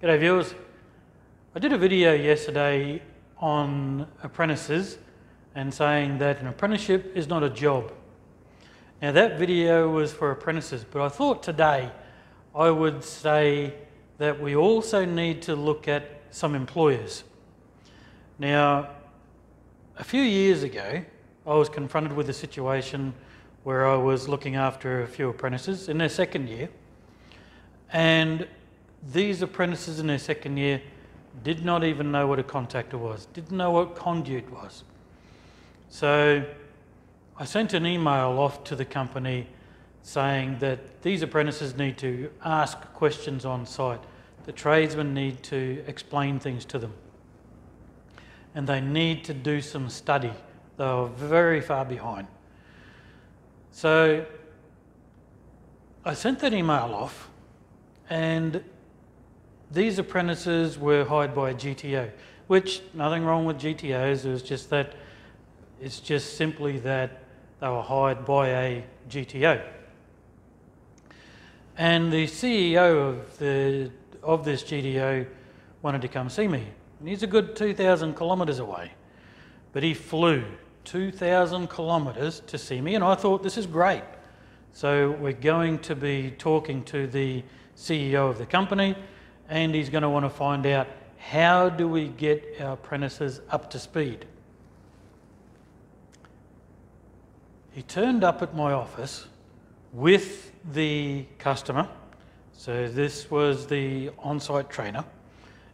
G'day viewers. I did a video yesterday on apprentices and saying that an apprenticeship is not a job. Now that video was for apprentices, but I thought today I would say that we also need to look at some employers. Now, a few years ago, I was confronted with a situation where I was looking after a few apprentices in their second year, and these apprentices in their second year did not even know what a contactor was, didn't know what conduit was. So I sent an email off to the company saying that these apprentices need to ask questions on site. The tradesmen need to explain things to them. And they need to do some study. They were very far behind. So I sent that email off, and these apprentices were hired by a GTO, which nothing wrong with GTOs, it was just that it's just simply that they were hired by a GTO. And the CEO of this GTO wanted to come see me. And he's a good 2,000 kilometres away, but he flew 2,000 kilometres to see me, and I thought, this is great. So we're going to be talking to the CEO of the company, and he's going to want to find out, how do we get our apprentices up to speed? He turned up at my office with the customer, so this was the on-site trainer,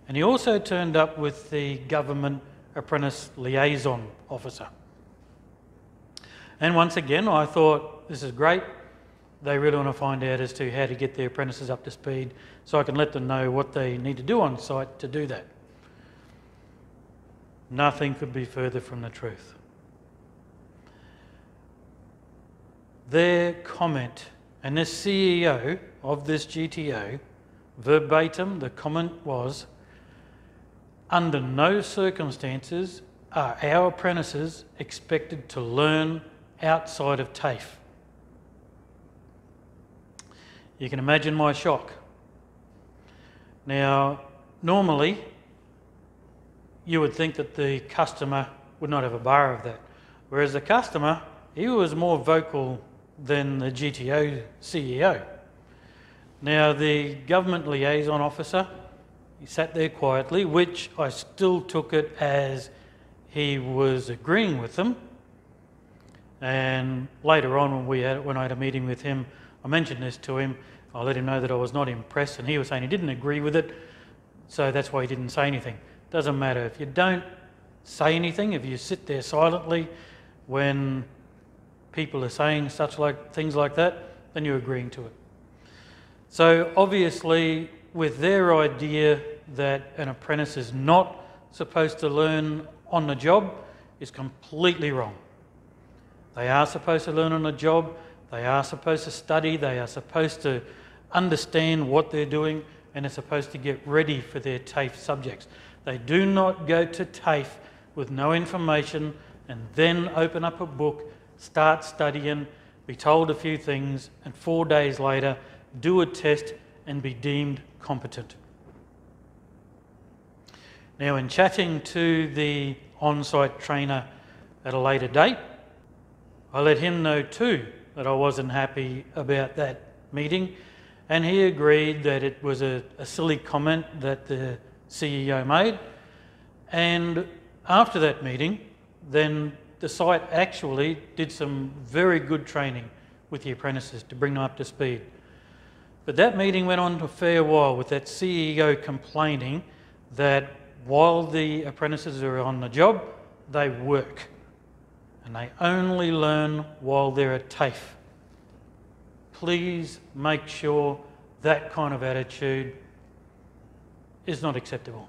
and he also turned up with the government apprentice liaison officer. And once again, I thought, this is great. They really want to find out as to how to get their apprentices up to speed so I can let them know what they need to do on site to do that. Nothing could be further from the truth. Their comment, and the CEO of this GTO, verbatim, the comment was, under no circumstances are our apprentices expected to learn outside of TAFE. You can imagine my shock. Now, normally, you would think that the customer would not have a bar of that, whereas the customer, he was more vocal than the GTO CEO. Now, the government liaison officer, he sat there quietly, which I still took it as he was agreeing with them. And later on, when I had a meeting with him, I mentioned this to him. I let him know that I was not impressed, and he was saying he didn't agree with it, so that's why he didn't say anything. Doesn't matter. If you don't say anything, if you sit there silently when people are saying things like that, then you're agreeing to it. So obviously, with their idea that an apprentice is not supposed to learn on the job, is completely wrong. They are supposed to learn on the job, they are supposed to study, they are supposed to understand what they're doing, and they're supposed to get ready for their TAFE subjects. They do not go to TAFE with no information and then open up a book, start studying, be told a few things, and 4 days later do a test and be deemed competent. Now, in chatting to the on-site trainer at a later date, I let him know too that I wasn't happy about that meeting, and he agreed that it was a silly comment that the CEO made. And after that meeting, then the site actually did some very good training with the apprentices to bring them up to speed. But that meeting went on for a fair while with that CEO complaining that while the apprentices are on the job, they work. And they only learn while they're at TAFE. Please make sure that kind of attitude is not acceptable.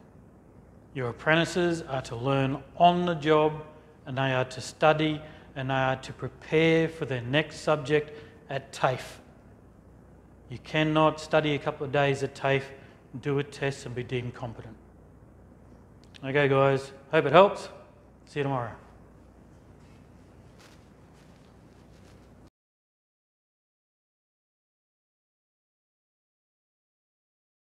Your apprentices are to learn on the job, and they are to study, and they are to prepare for their next subject at TAFE. You cannot study a couple of days at TAFE, do a test and be deemed competent. Okay guys, hope it helps. See you tomorrow.